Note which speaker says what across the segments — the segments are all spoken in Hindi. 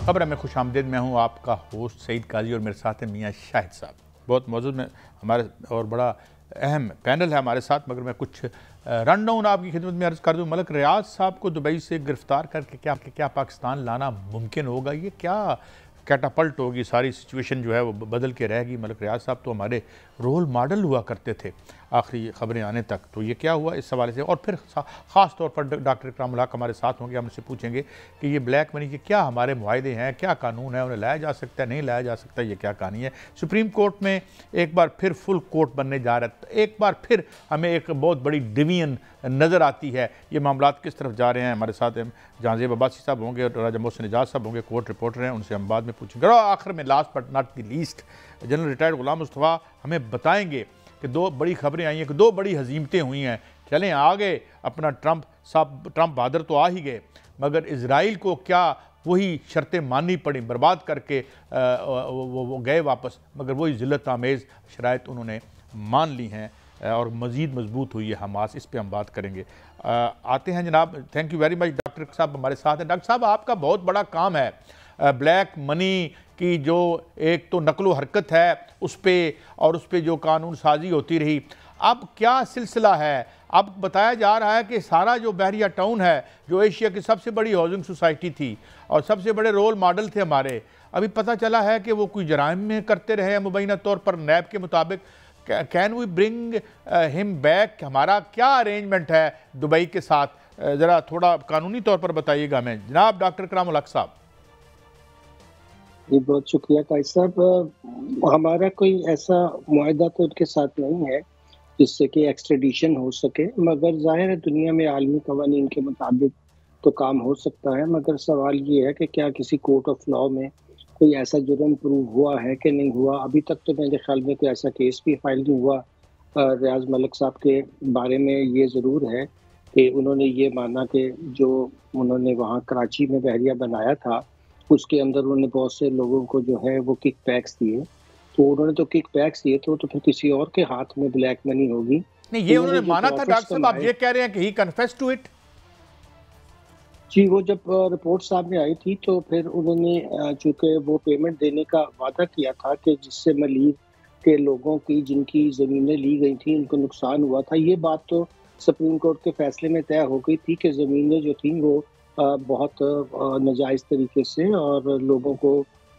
Speaker 1: खबर में खुशामदीद। मैं हूँ आपका होस्ट सईद काजी और मेरे साथ है मियाँ शाहिद साहब। बहुत मौजूद में हमारे और बड़ा अहम पैनल है हमारे साथ, मगर मैं कुछ रन डाउन आपकी खिदमत में अर्ज़ कर दूँ। मलक रियाज साहब को दुबई से गिरफ़्तार करके क्या पाकिस्तान लाना मुमकिन होगा? ये क्या कैटापल्ट होगी? सारी सिचुएशन जो है वो बदल के रहेगी। मलक रियाज साहब तो हमारे रोल मॉडल हुआ करते थे आखिरी खबरें आने तक, तो ये क्या हुआ इस हवाले से? और फिर ख़ास तौर पर डॉक्टर इकराम हक हमारे साथ होंगे। हम उनसे पूछेंगे कि ये ब्लैक मनी के क्या हमारे मुआहदे हैं, क्या कानून है, उन्हें लाया जा सकता है, नहीं लाया जा सकता, ये क्या कहानी है। सुप्रीम कोर्ट में एक बार फिर फुल कोर्ट बनने जा रहा है, एक बार फिर हमें एक बहुत बड़ी डिवीजन नज़र आती है। ये मामला किस तरफ जा रहे हैं? हमारे साथ जहांज़ेब अब्बासी साहब होंगे और राजा मोहसिन एजाज साहब होंगे, कोर्ट रिपोर्टर हैं, उनसे हम बाद में पूछेंगे। और आखिर में last but not the least general retired Ghulam Mustafa हमें बताएंगे कि दो बड़ी खबरें आई हैं कि दो बड़ी हजीमतें हुई हैं। चलें आगे, अपना ट्रंप बहादुर तो आ ही गए, मगर इजराइल को क्या वही शर्तें माननी पड़ी, बर्बाद करके वो गए वापस, मगर वही ज़िल्लत आमेज़ शराइत उन्होंने मान ली हैं और मज़ीद मजबूत हुई है हमास। इस पर हम बात करेंगे। आते हैं जनाब। Thank you very much. Doctor साहब हमारे साथ हैं। डॉक्टर साहब, आपका बहुत बड़ा काम है ब्लैक मनी की जो एक तो नकलो हरकत है उस पर जो कानून साजी होती रही, अब क्या सिलसिला है? अब बताया जा रहा है कि सारा जो बहरिया टाउन है, जो एशिया की सबसे बड़ी हाउसिंग सोसाइटी थी और सबसे बड़े रोल मॉडल थे हमारे, अभी पता चला है कि वो कोई जराइम में करते रहे हैं मुबैना तौर पर। नैब के मुताबिक can we bring him back? हमारा क्या अरेंजमेंट है दुबई के साथ? ज़रा थोड़ा कानूनी तौर पर बताइएगा हमें जनाब डॉक्टर इकराम हक साहब।
Speaker 2: जी बहुत शुक्रिया कायद साहब। हमारा कोई ऐसा मुआहदा तो उनके साथ नहीं है जिससे कि एक्सट्रेडिशन हो सके, मगर ज़ाहिर है दुनिया में आलमी कवानीन के मुताबिक तो काम हो सकता है। मगर सवाल ये है कि क्या किसी कोर्ट ऑफ लॉ में कोई ऐसा जुर्म प्रूव हुआ है कि नहीं हुआ। अभी तक तो मेरे ख्याल में कोई ऐसा केस भी फाइल नहीं हुआ। रियाज मलिक साहब के बारे में ये ज़रूर है कि उन्होंने ये माना कि जो उन्होंने वहाँ कराची में बहरिया बनाया था उसके अंदर उन्होंने बहुत से लोगों को जो है वो किक बैक्स दिए, तो उन्होंने तो किक बैक्स दिए तो फिर किसी और के हाथ में ब्लैक मनी होगी।
Speaker 1: नहीं, ये उन्होंने माना था डॉक्टर साहब, आप ये कह रहे हैं कि ही कन्फेस टू इट?
Speaker 2: जी, वो जब रिपोर्ट सामने आई थी तो फिर उन्होंने चूँकि वो पेमेंट देने का वादा किया था कि जिससे मलीर के लोगों की जिनकी ज़मीनें ली गई थी उनको नुकसान हुआ था। ये बात तो सुप्रीम कोर्ट के फैसले में तय हो गई थी कि ज़मीनें जो थीं वो बहुत नाजायज़ तरीके से और लोगों को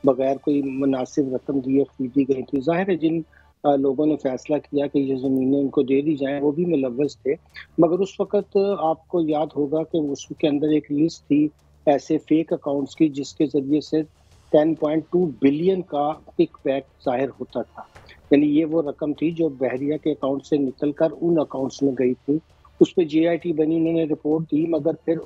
Speaker 2: बगैर कोई मुनासिब रकम दिए खरीदी गई थी। ज़ाहिर है जिन लोगों ने फैसला किया कि ये ज़मीनें उनको दे दी जाएँ वो भी मुलव्वस थे, मगर उस वक़्त आपको याद होगा कि उसके अंदर एक लिस्ट थी ऐसे फेक अकाउंट्स की जिसके ज़रिए से 10.2 बिलियन का किकबैक ज़ाहिर होता था। यानी ये वो रकम थी जो बहरिया के अकाउंट से निकल कर उन अकाउंट्स में गई थी। उस पे जेआईटी बनी, उन्होंने रिपोर्ट दी, मगर फिर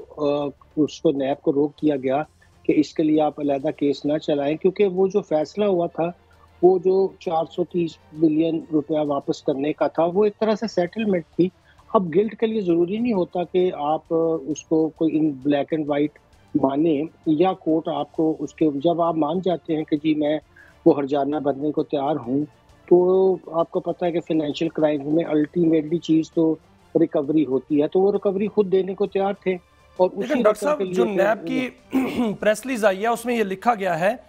Speaker 2: उसको नैब को रोक दिया गया कि इसके लिए आप अलहदा केस ना चलाएँ, क्योंकि वो जो फैसला हुआ था वो जो 430 बिलियन रुपया वापस करने का था वो एक तरह से सेटलमेंट थी। अब गिल्ट के लिए ज़रूरी नहीं होता कि आप उसको कोई इन ब्लैक एंड व्हाइट माने, या कोर्ट आपको उसके जब आप मान जाते हैं कि जी मैं वो हर्जाना भरने को तैयार हूँ, तो आपको पता है कि फाइनेंशियल क्राइम में अल्टीमेटली चीज़ तो रिकवरी होती है, तो वो रिकवरी खुद देने को तैयार थे। और उसी
Speaker 3: डॉक्टर साहब, जो नैब की प्रेस रिलीज आई है उसमें ये लिखा गया है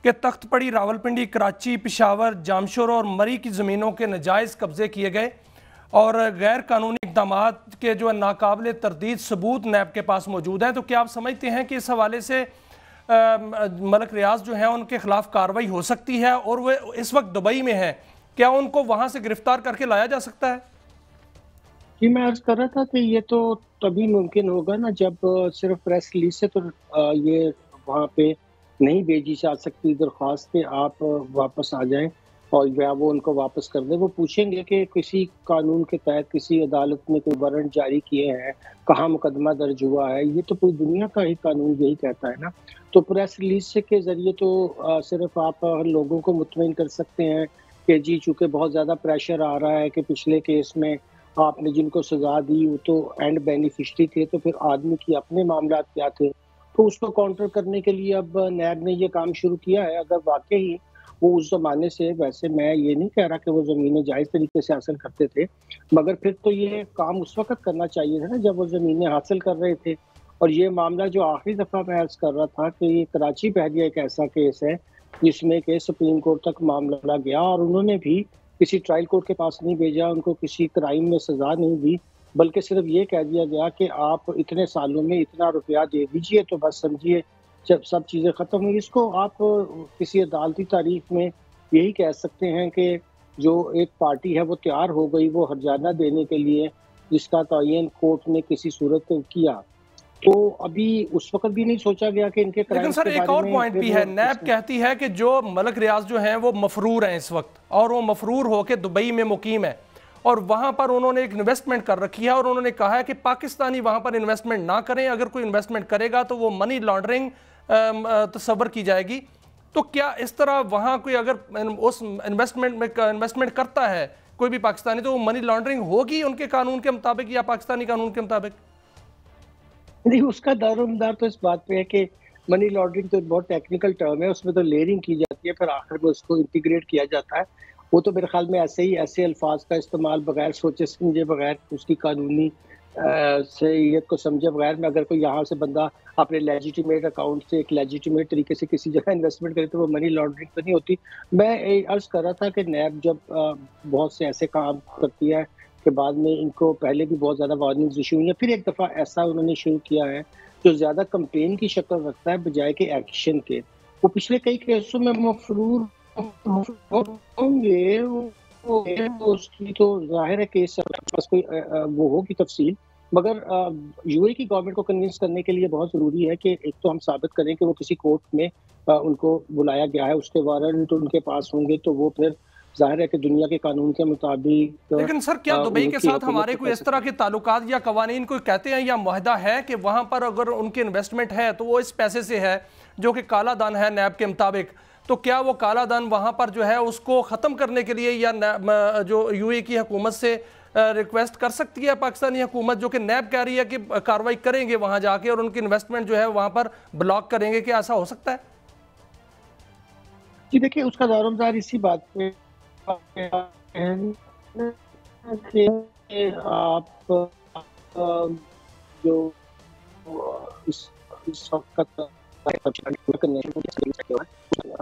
Speaker 3: कि तख्त पड़ी, रावलपिंडी, कराची, पिशावर, जामशोर और मरी की ज़मीनों के नाजायज़ कब्जे किए गए और गैर कानूनी इक़दाम के जो नाकाबिल तरदीद सबूत नैब के पास मौजूद हैं। तो क्या आप समझते हैं कि इस हवाले से मलक रियाज जो हैं उनके खिलाफ कार्रवाई हो सकती है, और वे इस वक्त दुबई में हैं, क्या उनको वहाँ से गिरफ्तार करके लाया जा सकता है?
Speaker 2: जी, मैं अर्ज़ कर रहा था कि ये तो तभी मुमकिन होगा ना जब सिर्फ प्रेस रिलीज से तो ये वहाँ पे नहीं भेजी जा सकती दरख्वास्त कि आप वापस आ जाएँ और या वो उनको वापस कर दें। वो पूछेंगे कि किसी कानून के तहत किसी अदालत ने कोई वारंट जारी किए हैं, कहाँ मुकदमा दर्ज हुआ है, ये तो पूरी दुनिया का ही कानून यही कहता है ना। तो प्रेस रिलीज से के ज़रिए तो सिर्फ आप लोगों को मुतमईन कर सकते हैं कि जी चूँकि बहुत ज़्यादा प्रेशर आ रहा है कि पिछले केस में आपने जिनको सज़ा दी वो तो एंड बेनिफिशरी थे, तो फिर आदमी की अपने मामलात क्या थे, तो उसको काउंटर करने के लिए अब नैब ने ये काम शुरू किया है। अगर वाक़ई वो उस ज़माने से, वैसे मैं ये नहीं कह रहा कि वो ज़मीनें जायज़ तरीके से हासिल करते थे, मगर फिर तो ये काम उस वक़्त करना चाहिए था ना जब वो ज़मीनें हासिल कर रहे थे और ये मामला जो आखिरी दफ़ा मैं अर्ज़ कर रहा था कि ये कराची बहरिया एक ऐसा केस है जिसमें कि सुप्रीम कोर्ट तक मामला गया और उन्होंने भी किसी ट्रायल कोर्ट के पास नहीं भेजा, उनको किसी क्राइम में सज़ा नहीं दी, बल्कि सिर्फ ये कह दिया गया कि आप इतने सालों में इतना रुपया दे दीजिए तो बस समझिए जब सब चीज़ें ख़त्म हुई। इसको आप किसी अदालती तारीख में यही कह सकते हैं कि जो एक पार्टी है वो तैयार हो गई वो हर्जाना देने के लिए, जिसका तयन कोर्ट ने किसी सूरत में किया, तो अभी उस वक्त भी नहीं सोचा गया कि इनके
Speaker 3: लेकिन सर एक और पॉइंट भी है, नैब कहती है कि जो मलक रियाज जो हैं वो मफरूर हैं इस वक्त, और वो मफरूर होकर दुबई में मुकीम है और वहां पर उन्होंने एक इन्वेस्टमेंट कर रखी है और उन्होंने कहा है कि पाकिस्तानी वहां पर इन्वेस्टमेंट ना करें, अगर कोई इन्वेस्टमेंट करेगा तो वो मनी लॉन्ड्रिंग तस्वर की जाएगी। तो क्या इस तरह वहां कोई अगर उस इन्वेस्टमेंट करता है कोई भी पाकिस्तानी, तो वो मनी लॉन्ड्रिंग होगी उनके कानून के मुताबिक या पाकिस्तानी कानून के मुताबिक?
Speaker 2: नहीं, उसका दारोमदार तो इस बात पे है कि मनी लॉन्ड्रिंग तो बहुत टेक्निकल टर्म है, उसमें तो लेयरिंग की जाती है, फिर आखिर में उसको इंटीग्रेट किया जाता है। वो तो मेरे ख्याल में ऐसे अल्फाज का इस्तेमाल बगैर सोचे समझे, बगैर उसकी कानूनी सहीयत को समझे बगैर में अगर कोई यहाँ से बंदा अपने लेजिटिमेट अकाउंट से एक लेजिटिमेट तरीके से किसी जगह इन्वेस्टमेंट करे तो वो मनी लॉन्ड्रिंग तो नहीं होती। मैं अर्ज कर रहा था कि नैब जब बहुत से ऐसे काम करती है कि बाद में इनको पहले भी बहुत ज़्यादा वार्निंग्स इशू हुई है, फिर एक दफ़ा ऐसा उन्होंने शुरू किया है जो ज़्यादा कंपेन की शक्ल रखता है बजाय के एक्शन के। वो पिछले कई केसों में मफरूर होंगे, उसकी तो जाहिर है केस पास कोई वो होगी तफसील, मगर यूएई की गवर्नमेंट को कन्विंस करने के लिए बहुत ज़रूरी है कि एक तो हम साबित करें कि वो किसी कोर्ट में उनको बुलाया गया है, उसके वारंट उनके पास होंगे, तो वो फिर जाहिर है कि दुनिया के कानून के मुताबिक।
Speaker 3: लेकिन सर क्या दुबई के साथ हमारे कोई इस तरह के ताल्लुकात या कवानीन कोई कहते हैं या मुआहदा है कि वहां पर अगर उनकी इन्वेस्टमेंट है तो वो इस पैसे से है जो कि काला धन है नैब के मुताबिक, तो क्या वो काला धन वहां पर जो है उसको ख़त्म करने के लिए या जो यूएई की हुकूमत से रिक्वेस्ट कर सकती है पाकिस्तानी हुकूमत, जो कि नैब कह रही है कि कार्रवाई करेंगे वहां जाके और उनकी इन्वेस्टमेंट जो है वहां पर ब्लॉक करेंगे, क्या ऐसा हो सकता है?
Speaker 2: जी देखिए, उसका दारोमदार इसी बात पे आप जो इस वक्त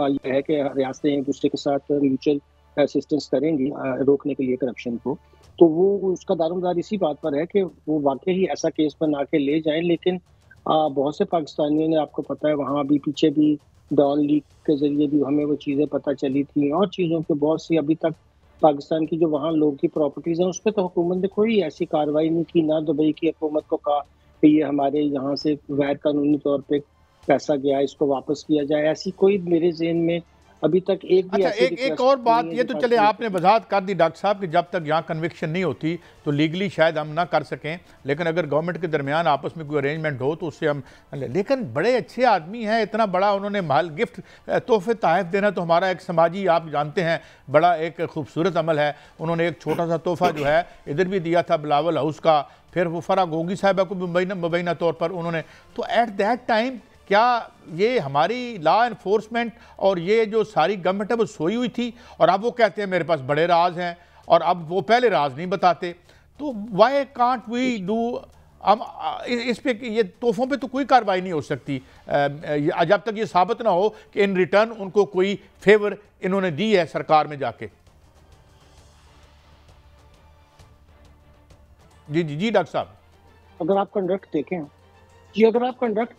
Speaker 2: ये है कि रियासतें एक दूसरे के साथ म्यूचुअल असिस्टेंस करेंगी रोकने के लिए करप्शन को, तो वो उसका दारोमदार इसी बात पर है कि वो वाकई ही ऐसा केस बना के ले जाएं। लेकिन बहुत से पाकिस्तानियों ने, आपको पता है, वहाँ भी पीछे भी डॉन लीक के जरिए भी हमें वो चीज़ें पता चली थी और चीज़ों के बहुत सी अभी तक पाकिस्तान की जो वहाँ लोगों की प्रॉपर्टीज़ हैं उस पर तो हुकूमत ने कोई ऐसी कार्रवाई नहीं की, ना दुबई की हुकूमत को कहा कि ये हमारे यहाँ से गैर कानूनी तौर पे पैसा गया, इसको वापस किया जाए, ऐसी कोई मेरे ज़हन में अभी तक एक भी
Speaker 1: एक और बात ये तो चले आपने वजाहत कर दी डॉक्टर साहब कि जब तक यहाँ कन्विक्शन नहीं होती तो लीगली शायद हम ना कर सकें, लेकिन अगर गवर्नमेंट के दरमियान आपस में कोई अरेंजमेंट हो तो उससे हम, लेकिन बड़े अच्छे आदमी हैं, इतना बड़ा उन्होंने माल गिफ्ट तोहफे तहफ़ देना तो हमारा एक समाजी, आप जानते हैं, बड़ा एक खूबसूरत अमल है। उन्होंने एक छोटा सा तोहफा जो है इधर भी दिया था बिलावल हाउस का, फिर वो फरा गोगी साहिबा को मुबैना तौर पर उन्होंने, तो एट दैट टाइम क्या ये हमारी लॉ एनफोर्समेंट और ये जो सारी गवर्नमेंट है वो सोई हुई थी? और अब वो कहते हैं मेरे पास बड़े राज हैं और अब वो पहले राज नहीं बताते, तो वाई कांट वी डू? हम इस पे ये तोहफों पे तो कोई कार्रवाई नहीं हो सकती जब तक ये साबित ना हो कि इन रिटर्न उनको कोई फेवर इन्होंने दी है सरकार में जाके। जी जी जी डॉक्टर साहब,
Speaker 2: अगर आप कंडक्ट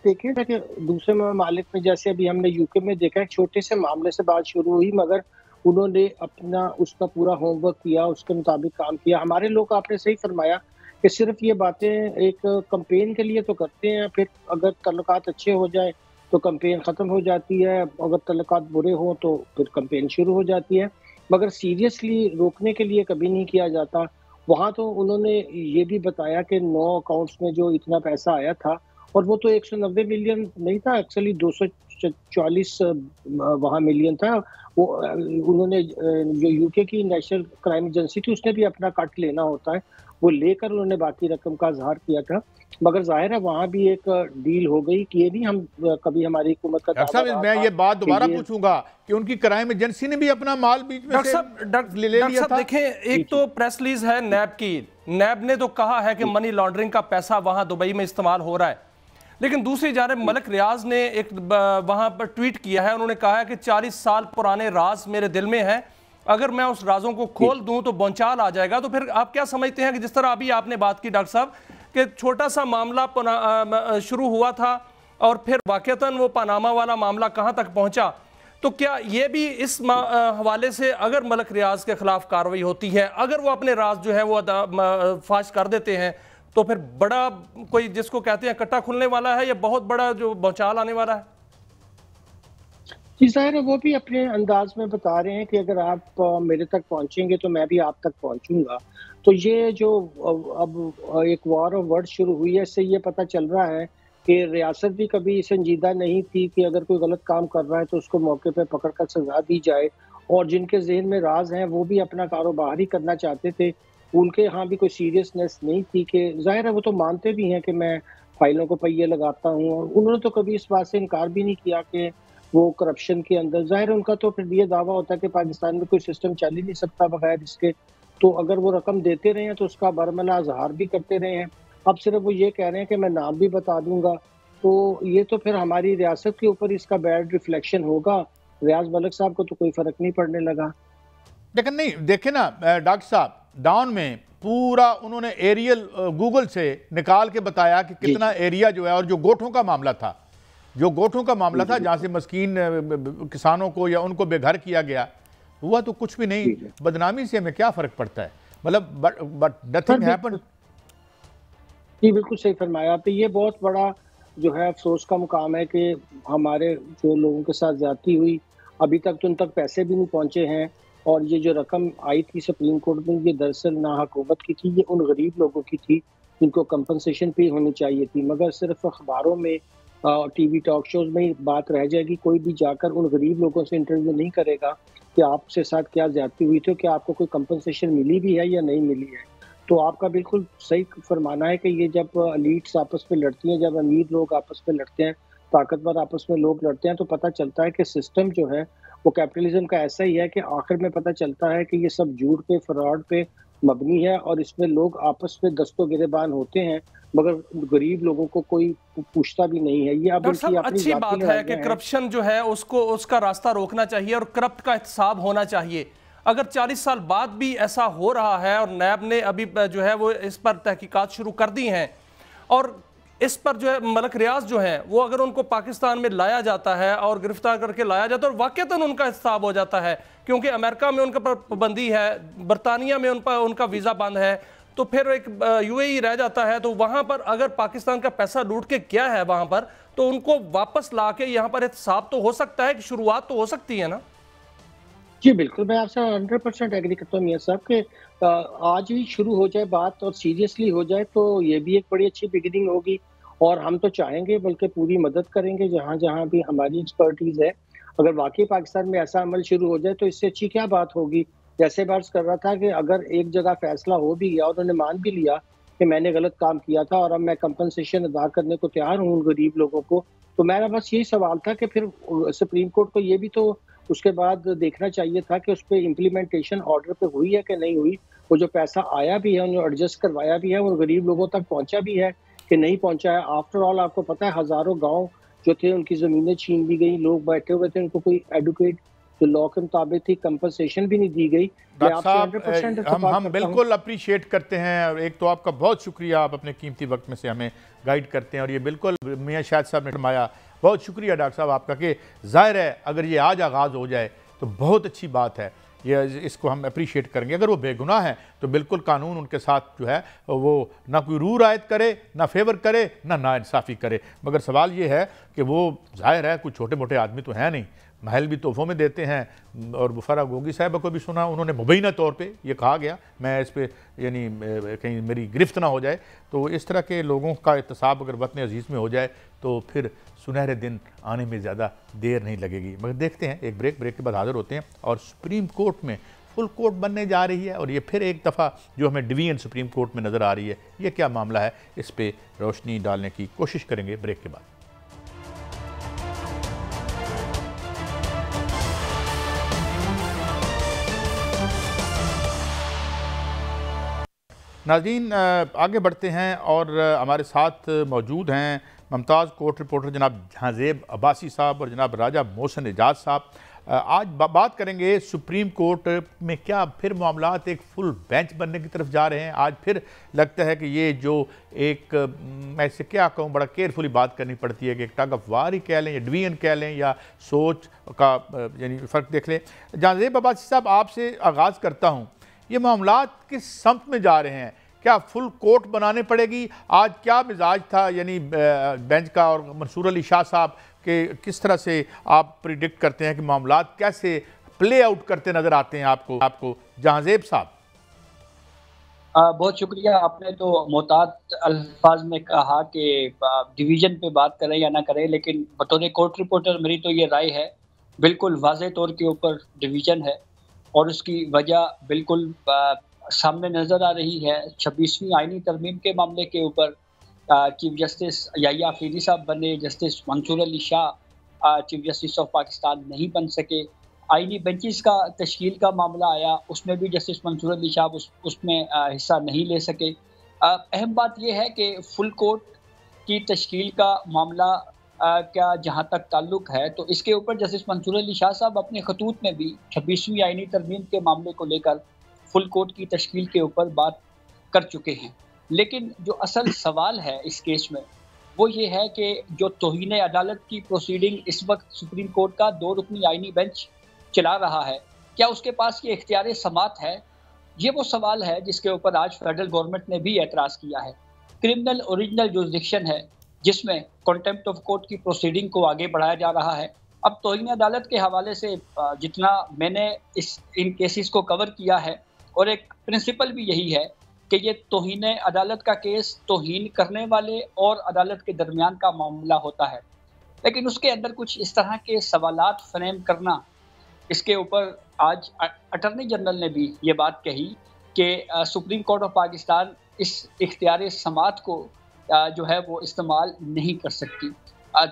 Speaker 2: देखें कि दूसरे ममालिक में, जैसे अभी हमने यूके में देखा, एक छोटे से मामले से बात शुरू हुई मगर उन्होंने अपना उसका पूरा होमवर्क किया, उसके मुताबिक काम किया। हमारे लोग, आपने सही फरमाया कि सिर्फ ये बातें एक कंपेन के लिए तो करते हैं, फिर अगर तल्लुकात अच्छे हो जाए तो कंपेन ख़त्म हो जाती है, अगर तल्लुकात बुरे हों तो फिर कंपेन शुरू हो जाती है, मगर सीरियसली रोकने के लिए कभी नहीं किया जाता। वहाँ तो उन्होंने ये भी बताया कि 9 अकाउंट्स में जो इतना पैसा आया था, और वो तो 190 मिलियन नहीं था, एक्चुअली 240 वहाँ मिलियन था। वो उन्होंने, जो यूके की नेशनल क्राइम एजेंसी थी, उसने भी अपना कट लेना होता है, वो लेकर उन्होंने बाकी रकम का इजहार किया था। मगर जाहिर है वहाँ भी एक डील हो गई कि ये नहीं हम कभी हमारी हुकूमत का
Speaker 1: साहब, मैं ये बात दोबारा पूछूंगा कि उनकी क्राइम एजेंसी ने भी अपना माल बीच में ले लिया था।
Speaker 3: देखें, एक तो प्रेस रिलीज है नैब की, नैब ने तो कहा है कि मनी लॉन्ड्रिंग का पैसा वहां दुबई में इस्तेमाल हो रहा है, लेकिन दूसरी जानब मलिक रियाज ने एक वहां पर ट्वीट किया है, उन्होंने कहा है कि 40 साल पुराने राज मेरे दिल में है, अगर मैं उस राजों को खोल दूं तो बौंचाल आ जाएगा। तो फिर आप क्या समझते हैं कि जिस तरह अभी आपने बात की डॉक्टर साहब कि छोटा सा मामला शुरू हुआ था और फिर वाकईतन वो पनामा वाला मामला कहां तक पहुंचा, तो क्या ये भी इस हवाले से अगर मलिक रियाज के खिलाफ कार्रवाई होती है, अगर वो अपने राज जो है वो फाश कर देते हैं, तो फिर बड़ा कोई जिसको कहते हैं कट्टा खुलने वाला है या बहुत बड़ा जो बौछार आने वाला है?
Speaker 2: जी जाहिर है, वो भी अपने अंदाज में बता रहे हैं कि अगर आप मेरे तक पहुंचेंगे तो मैं भी आप तक पहुंचूंगा। तो ये जो अब एक वॉर ऑफ वर्ड शुरू हुई है, इससे ये पता चल रहा है कि रियासत भी कभी संजीदा नहीं थी कि अगर कोई गलत काम कर रहा है तो उसको मौके पे पकड़ कर सजा दी जाए, और जिनके ज़हन में राज हैं वो भी अपना कारोबार ही करना चाहते थे, उनके यहाँ भी कोई सीरियसनेस नहीं थी। कि जाहिर है वो तो मानते भी हैं कि मैं फाइलों को पहिए लगाता हूँ, और उन्होंने तो कभी इस बात से इनकार भी नहीं किया कि वो करप्शन के अंदर, जाहिर है उनका तो फिर ये दावा होता है कि पाकिस्तान में कोई सिस्टम चल ही नहीं सकता बगैर इसके। तो अगर वो रकम देते रहे हैं तो उसका बरमला इज़हार भी करते रहे हैं। अब सिर्फ वो ये कह रहे हैं कि मैं नाम भी बता दूंगा, तो ये तो फिर हमारी रियासत के ऊपर इसका बैड रिफ्लेक्शन होगा। रियाज मलिक साहब को तो कोई फर्क नहीं पड़ने लगा।
Speaker 1: लेकिन नहीं देखे ना डॉक्टर साहब, डाउन में पूरा उन्होंने एरियल गूगल से निकाल के बताया कि कितना एरिया जो है, और जो गोठों का मामला था, जो गोठों का मामला था जहाँ से मस्कीन किसानों को या उनको बेघर किया गया, हुआ तो कुछ भी नहीं। बदनामी से हमें क्या फ़र्क पड़ता है, मतलब बट नथिंग हैपेंड।
Speaker 2: जी बिल्कुल सही फरमाया आपने। ये बहुत बड़ा जो है अफसोस का मुकाम है कि हमारे जो लोगों के साथ ज्यादती हुई, अभी तक तो उन तक पैसे भी नहीं पहुंचे हैं, और ये जो रकम आई थी सुप्रीम कोर्ट में, ये दरअसल ना हुकूमत की थी, ये उन गरीब लोगों की थी जिनको कंपनसेशन पे होनी चाहिए थी। मगर सिर्फ अखबारों में टीवी टॉक शोज में ही बात रह जाएगी, कोई भी जाकर उन गरीब लोगों से इंटरव्यू नहीं करेगा कि आपसे साथ क्या ज्यादती हुई थी, क्या आपको कोई कंपनसेशन मिली भी है या नहीं मिली है। तो आपका बिल्कुल सही फरमाना है कि ये जब एलीट्स आपस में लड़ती हैं, जब अमीर लोग आपस में लड़ते हैं, ताकतवर आपस में लोग लड़ते हैं, तो पता चलता है कि सिस्टम जो है वो कैपिटलिज्म का ऐसा ही है कि आखिर में पता चलता है कि ये सब झूठ पे, फ्रॉड पे मबनी है, और इसमें लोग आपस में दस्तों गिरेबान होते हैं, मगर गरीब लोगों को कोई पूछता भी नहीं है। ये अब इनकी अपनी
Speaker 3: अच्छी बात है कि करप्शन जो है उसको उसका रास्ता रोकना चाहिए और करप्ट का एहतसाब होना चाहिए। अगर 40 साल बाद भी ऐसा हो रहा है और नैब ने अभी जो है वो इस पर तहकीकात शुरू कर दी हैं, और इस पर जो है मलिक रियाज जो है वो अगर उनको पाकिस्तान में लाया जाता है और गिरफ्तार करके लाया जाता है और वाकईतन उनका हिसाब हो जाता है, क्योंकि अमेरिका में उनका पर पाबंदी है, बरतानिया में उनका वीज़ा बंद है, तो फिर एक यूएई रह जाता है, तो वहाँ पर अगर पाकिस्तान का पैसा लूट के क्या है वहाँ पर, तो उनको वापस ला के यहाँ पर हिसाब तो हो सकता है, कि शुरुआत तो हो सकती है ना।
Speaker 2: जी बिल्कुल, मैं आपसे 100% एग्री करता हूँ मियां साहब के आज ही शुरू हो जाए बात और सीरियसली हो जाए तो ये भी एक बड़ी अच्छी बिगिनिंग होगी, और हम तो चाहेंगे बल्कि पूरी मदद करेंगे जहाँ जहाँ भी हमारी एक्सपर्टीज है। अगर वाकई पाकिस्तान में ऐसा अमल शुरू हो जाए तो इससे अच्छी क्या बात होगी। जैसे बात कर रहा था कि अगर एक जगह फैसला हो भी गया और उन्होंने मान भी लिया कि मैंने गलत काम किया था और अब मैं कंपनसेशन अदा करने को तैयार हूँ उन गरीब लोगों को, तो मेरा बस यही सवाल था कि फिर सुप्रीम कोर्ट को ये भी तो उसके बाद देखना चाहिए था कि उस पर इम्प्लीमेंटेशन ऑर्डर पे हुई है कि नहीं हुई। वो जो पैसा आया भी है, उन्हें एडजस्ट करवाया भी है, वो गरीब लोगों तक पहुंचा भी है कि नहीं पहुंचा है। आफ्टर ऑल आपको पता है हजारों गांव जो थे उनकी जमीनें छीन ली गई, लोग बैठे हुए थे, उनको कोई एडुकेट जो लॉ के मुताबिक थी कंपनसेशन भी नहीं दी गई।
Speaker 1: हम बिल्कुल अप्रिशिएट करते हैं, और एक तो आपका बहुत शुक्रिया, आप अपने कीमती वक्त में से हमें गाइड करते हैं, और ये बिल्कुल मियां शाहिद साहब ने फरमाया, बहुत शुक्रिया डॉक्टर साहब आपका कि जाहिर है अगर ये आज आगाज़ हो जाए तो बहुत अच्छी बात है, ये इसको हम अप्रिशिएट करेंगे। अगर वो बेगुनाह हैं तो बिल्कुल कानून उनके साथ जो है वो ना कोई रू रायत करे, ना फेवर करे, ना नाइंसाफ़ी करे। मगर सवाल ये है कि वो जाहिर है कुछ छोटे मोटे आदमी तो हैं नहीं, महल भी तोहफ़ों में देते हैं। और बुफरा गोगी साहब को भी सुना, उन्होंने मुबैना तौर पे ये कहा गया, मैं इस पे यानी कहीं मेरी गिरफ्त ना हो जाए, तो इस तरह के लोगों का एहतसाब अगर वतन अजीज़ में हो जाए तो फिर सुनहरे दिन आने में ज़्यादा देर नहीं लगेगी। मगर देखते हैं, एक ब्रेक के बाद हाज़िर होते हैं, और सुप्रीम कोर्ट में फुल कोर्ट बनने जा रही है, और ये फिर एक दफ़ा जो हमें डिवीजन सुप्रीम कोर्ट में नज़र आ रही है, ये क्या मामला है, इस पर रोशनी डालने की कोशिश करेंगे ब्रेक के बाद। नाज़रीन आगे बढ़ते हैं, और हमारे साथ मौजूद हैं मुमताज़ कोर्ट रिपोर्टर जनाब जहांज़ेब अब्बासी साहब और जनाब राजा मोहसिन एजाज साहब। आज बात करेंगे सुप्रीम कोर्ट में क्या फिर मामलात एक फुल बेंच बनने की तरफ जा रहे हैं। आज फिर लगता है कि ये जो एक मैं इसे क्या कहूँ, बड़ा केयरफुली बात करनी पड़ती है कि एक टग ऑफ वार ही कह लें या डिवीजन कह लें या सोच का यानी फ़र्क देख लें। जहांज़ेब अब्बासी साहब, आपसे आगाज़ करता हूँ, ये मामलात किस समत में जा रहे हैं? क्या फुल कोर्ट बनाने पड़ेगी? आज क्या मिजाज था यानी बेंच का और मंसूर अली शाह साहब के, किस तरह से आप प्रिडिक्ट करते हैं कि मामलात कैसे प्ले आउट करते नजर आते हैं आपको जहांज़ेब साहब?
Speaker 4: बहुत शुक्रिया। आपने तो मोहतात अल्फाज में कहा कि डिवीजन पे बात करें या ना करें, लेकिन बतौर कोर्ट रिपोर्टर मेरी तो ये राय है बिल्कुल वाज़ेह तौर के ऊपर डिवीजन है और उसकी वजह बिल्कुल सामने नज़र आ रही है। 26वीं आईनी तरमीम के मामले के ऊपर चीफ जस्टिस याहिया अफरीदी साहब बने, justice Mansoor Ali Shah chief justice of Pakistan नहीं बन सके। आईनी बेंचेस का तश्कील का मामला आया, उसमें भी जस्टिस मंसूर अली शाह उसमें हिस्सा नहीं ले सके। अहम बात यह है कि फुल कोर्ट की तश्कील का मामला क्या जहाँ तक ताल्लुक है तो इसके ऊपर जस्टिस मंसूर अली शाह साहब अपने खतूत में भी 26वीं आईनी तरमीम के मामले को लेकर फुल कोर्ट की तश्कील के ऊपर बात कर चुके हैं। लेकिन जो असल सवाल है इस केस में वो ये है कि जो तौहीन अदालत की प्रोसीडिंग इस वक्त सुप्रीम कोर्ट का 2 रुकनी आईनी बेंच चला रहा है, क्या उसके पास ये इख्तियार समात है? ये वो सवाल है जिसके ऊपर आज फेडरल गवर्नमेंट ने भी एतराज़ किया है। क्रिमिनल ओरिजिनल जुरिसडिक्शन है जिसमें कॉन्टेम्प्ट ऑफ कोर्ट की प्रोसीडिंग को आगे बढ़ाया जा रहा है। अब तौहीन अदालत के हवाले से जितना मैंने इन केसेस को कवर किया है और एक प्रिंसिपल भी यही है कि ये तौहीन अदालत का केस तौहीन करने वाले और अदालत के दरमियान का मामला होता है, लेकिन उसके अंदर कुछ इस तरह के सवालात फ्रेम करना, इसके ऊपर आज अटॉर्नी जनरल ने भी ये बात कही कि सुप्रीम कोर्ट ऑफ पाकिस्तान इस इख्तियार समात को जो है वो इस्तेमाल नहीं कर सकती।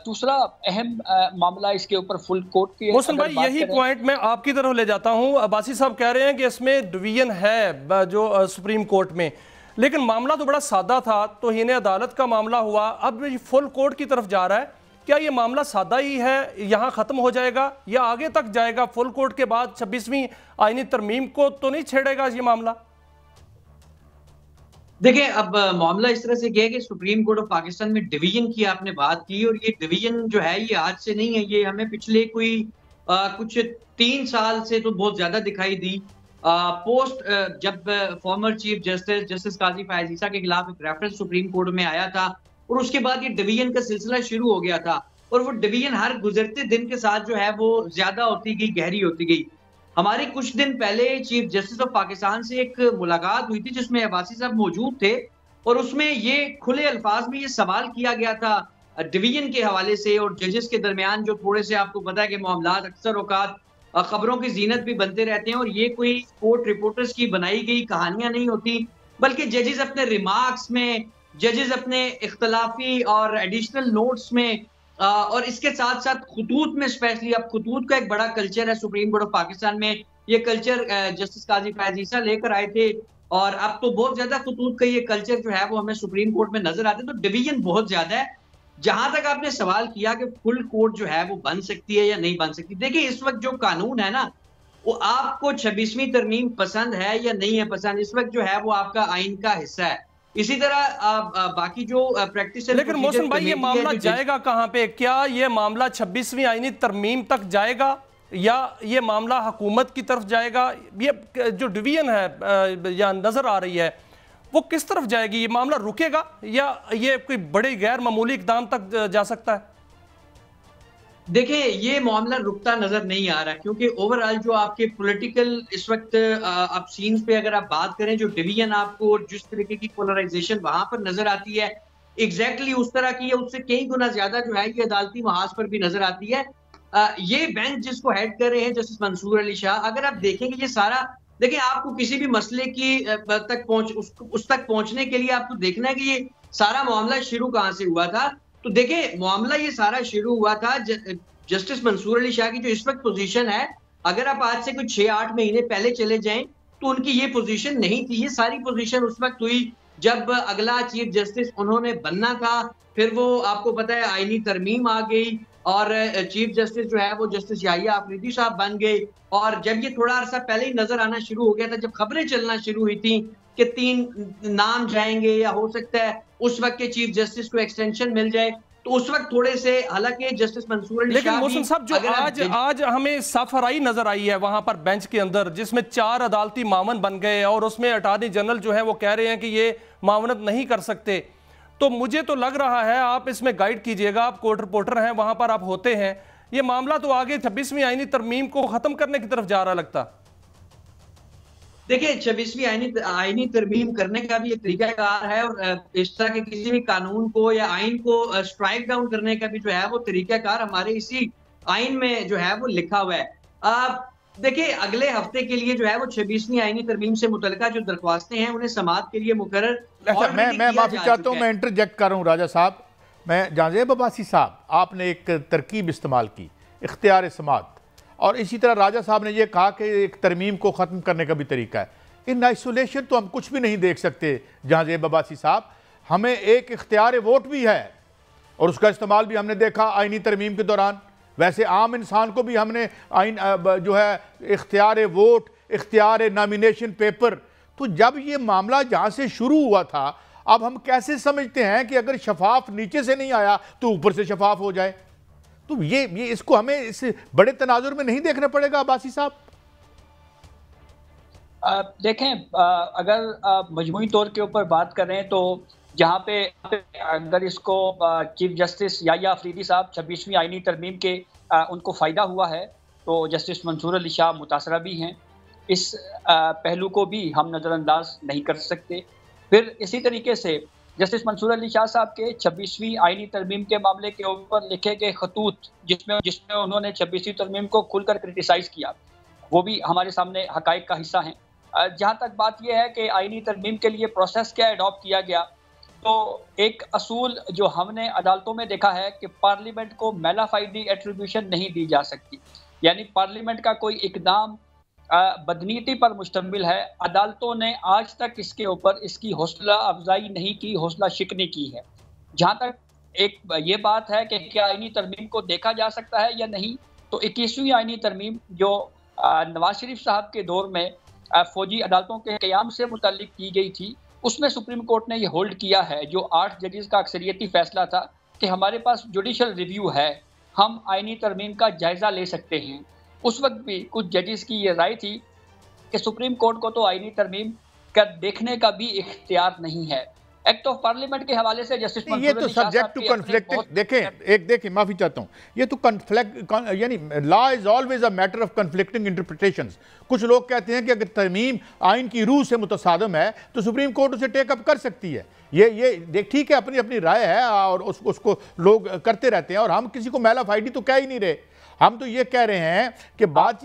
Speaker 4: दूसरा अहम मामला इसके ऊपर फुल कोर्ट की,
Speaker 3: मोहसिन भाई यही पॉइंट मैं आपकी तरफ ले जाता हूं। अब्बासी साहब कह रहे हैं कि इसमें डिवीजन है जो सुप्रीम कोर्ट में, लेकिन मामला तो बड़ा सादा था, तौहीन अदालत का मामला हुआ, अब फुल कोर्ट की तरफ जा रहा है। क्या ये मामला सादा ही है, यहाँ ख़त्म हो जाएगा या आगे तक जाएगा? फुल कोर्ट के बाद 26वीं आईनी तरमीम को तो नहीं छेड़ेगा ये मामला?
Speaker 5: देखिए, अब मामला इस तरह से गया कि सुप्रीम कोर्ट ऑफ पाकिस्तान में डिवीजन की आपने बात की, और ये डिवीजन जो है ये आज से नहीं है, ये हमें पिछले कोई कुछ 3 साल से तो बहुत ज्यादा दिखाई दी। पोस्ट जब फॉर्मर चीफ जस्टिस काजी फयाज ईसा के खिलाफ एक रेफरेंस सुप्रीम कोर्ट में आया था और उसके बाद ये डिवीजन का सिलसिला शुरू हो गया था, और वो डिवीजन हर गुजरते दिन के साथ जो है वो ज्यादा होती गई, गहरी होती गई। हमारी कुछ दिन पहले चीफ जस्टिस ऑफ पाकिस्तान से एक मुलाकात हुई थी जिसमें अब्बासी साहब मौजूद थे, और उसमें ये खुले अल्फाज में ये सवाल किया गया था डिवीजन के हवाले से और जजेस के दरमियान, जो थोड़े से आपको पता है कि मामलात अक्सर औकात खबरों की जीनत भी बनते रहते हैं, और ये कोई कोर्ट रिपोर्टर्स की बनाई गई कहानियां नहीं होती, बल्कि जजेस अपने रिमार्क्स में, जजेस अपने इख्तलाफी और एडिशनल नोट्स में और इसके साथ साथ खतूत में, स्पेशली अब खतूत का एक बड़ा कल्चर है सुप्रीम कोर्ट ऑफ पाकिस्तान में, ये कल्चर जस्टिस काजी फयाज ईसा लेकर आए थे, और अब तो बहुत ज्यादा खतूत का ये कल्चर जो है वो हमें सुप्रीम कोर्ट में नजर आते हैं। तो डिवीजन बहुत ज्यादा है। जहां तक आपने सवाल किया कि फुल कोर्ट जो है वो बन सकती है या नहीं बन सकती, देखिए इस वक्त जो कानून है ना, वो आपको 26वीं तरमीम पसंद है या नहीं है पसंद, इस वक्त जो है वो आपका आइन का हिस्सा है। इसी तरह बाकी जो प्रैक्टिस है,
Speaker 3: लेकिन मोहसिन भाई ये मामला जाएगा कहां पे? क्या ये मामला 26वीं आईनी तरमीम तक जाएगा या ये मामला हुकूमत की तरफ जाएगा? ये जो डिवीजन है या नजर आ रही है वो किस तरफ जाएगी? ये मामला रुकेगा या ये कोई बड़े गैर मामूली इकदाम तक जा सकता है?
Speaker 5: देखिए, ये मामला रुकता नजर नहीं आ रहा, क्योंकि ओवरऑल जो आपके पॉलिटिकल इस वक्त आप सीन्स पे अगर आप बात करें, जो डिवीजन आपको जिस तरीके की पोलराइजेशन वहां पर नजर आती है, एग्जैक्टली उस तरह की है, उससे कई गुना ज्यादा जो है ये अदालती महाज पर भी नजर आती है। ये बेंच जिसको हेड कर रहे हैं जस्टिस मंसूर अली शाह, अगर आप देखेंगे ये सारा, देखिए आपको किसी भी मसले की उस तक पहुंचने के लिए आपको देखना है कि ये सारा मामला शुरू कहां से हुआ था। तो देखिए, मामला ये सारा शुरू हुआ था जस्टिस मंसूर अली शाह की जो इस वक्त पोजीशन है, अगर आप आज से कुछ 6-8 महीने पहले चले जाएं तो उनकी ये पोजीशन नहीं थी। ये सारी पोजीशन उस वक्त हुई जब अगला चीफ जस्टिस उन्होंने बनना था, फिर वो आपको पता है आईनी तरमीम आ गई और चीफ जस्टिस जो है वो जस्टिस याहिया अफरीदी साहब बन गए। और जब ये थोड़ा अर्सा पहले ही नजर आना शुरू हो गया था, जब खबरें चलना शुरू हुई थी कि 3 नाम जाएंगे या हो सकता है उस वक्त के चीफ जस्टिस को एक्सटेंशन मिल जाए, तो उस वक्त थोड़े से, हालांकि जस्टिस मंसूर अली
Speaker 3: लेकिन
Speaker 5: शाह
Speaker 3: मोहसिन साहब जो आज हमें साफराई नजर आई है वहां पर बेंच के अंदर, जिसमें 4 अदालती मामन बन गए और उसमें अटॉर्नी जनरल जो है वो कह रहे हैं कि ये मामनत नहीं कर सकते, तो मुझे तो लग रहा है, आप इसमें गाइड कीजिएगा, आप कोर्ट रिपोर्टर हैं, वहां पर आप होते हैं, ये मामला तो आगे 26वीं आईनी तरमीम को खत्म करने की तरफ जा रहा लगता।
Speaker 5: देखिए 26वीं आईनी तरमीम करने का भी एक तरीकाकार है और इस तरह के किसी भी कानून को या आइन को स्ट्राइक डाउन करने का भी जो है वो तरीकाकार हमारे इसी आइन में जो है वो लिखा हुआ है। देखिए अगले हफ्ते के लिए जो है वो 26वीं आईनी तरमीम से मुतल्लिका जो दरख्वास्तें हैं उन्हें समाअत के लिए मुकर्रर।
Speaker 1: मैं माफी चाहता हूँ, मैं इंटरजेक्ट कर रहा हूँ राजा साहब। मैं जाज़ेब अब्बासी साहब, आपने एक तरकीब इस्तेमाल की, इख्तियार समाअत, और इसी तरह राजा साहब ने यह कहा कि एक तरमीम को ख़त्म करने का भी तरीका है। इन आइसोलेशन तो हम कुछ भी नहीं देख सकते जाज़ेब अब्बासी साहब, हमें एक इख्तियार वोट भी है और उसका इस्तेमाल भी हमने देखा आईनी तरमीम के दौरान। वैसे आम इंसान को भी हमने आइन जो है इख्तियार वोट, इख्तियार नॉमिनेशन पेपर, तो जब ये मामला जहाँ से शुरू हुआ था, अब हम कैसे समझते हैं कि अगर शफाफ नीचे से नहीं आया तो ऊपर से शफाफ हो जाए? तो ये इसको हमें इस बड़े तनाजुर में नहीं देखना पड़ेगा अब्बासी साहब?
Speaker 4: देखें, अगर मजमूई तौर के ऊपर बात करें तो जहाँ पे अगर इसको चीफ जस्टिस याहिया अफरीदी साहब 26वीं आईनी तरमीम के उनको फ़ायदा हुआ है, तो जस्टिस मंसूर अली शाह मुतासरा भी हैं। इस पहलू को भी हम नज़रअंदाज नहीं कर सकते। फिर इसी तरीके से जस्टिस मंसूर अली शाह साहब के 26वीं आईनी तरमीम के मामले के ऊपर लिखे गए खतूत, जिसमें उन्होंने 26वीं तरमीम को खुलकर क्रिटिसाइज़ किया, वो भी हमारे सामने हक़ाइक़ का हिस्सा हैं। जहाँ तक बात यह है कि आईनी तरमीम के लिए प्रोसेस क्या एडॉप्ट किया गया, तो एक असूल जो हमने अदालतों में देखा है कि पार्लियामेंट को मैलाफाइडी एट्रीब्यूशन नहीं दी जा सकती, यानी पार्लियामेंट का कोई इकदाम बदनीति पर मुश्तमिल है। अदालतों ने आज तक इसके ऊपर इसकी हौसला अफजाई नहीं की, हौसला शिकनी की है। जहाँ तक एक ये बात है कि क्या आईनी तरमीम को देखा जा सकता है या नहीं, तो 21वीं आईनी तरमीम जो नवाज शरीफ साहब के दौर में फौजी अदालतों के क़याम से मुतल्लिक की गई थी, उसमें सुप्रीम कोर्ट ने ये होल्ड किया है, जो 8 जजेस का अक्सरियती फैसला था कि हमारे पास जुडिशल रिव्यू है, हम आईनी तरमीम का जायज़ा ले सकते हैं। उस वक्त भी कुछ जजेस की ये राय थी कि सुप्रीम कोर्ट को तो आईनी तरमीम का देखने का भी इख्तियार नहीं है। एक्ट ऑफ पार्लियामेंट के हवाले से जस्टिस
Speaker 1: ये तो सब्जेक्ट टू कन्फ्लिक्टिंग, देखें माफी चाहता हूँ, ये तो कन्फ्लिक्ट, यानी law is always a matter of conflicting interpretations. कुछ लोग कहते हैं कि अगर तरमीम आइन की रूह से मुतसादम है तो सुप्रीम कोर्ट उसे टेक अप कर सकती है। ये देख, ठीक है, अपनी अपनी राय है और उसको लोग करते रहते हैं, और हम किसी को मैलाफाइडी तो कह ही नहीं रहे। हम तो ये कह रहे हैं कि बात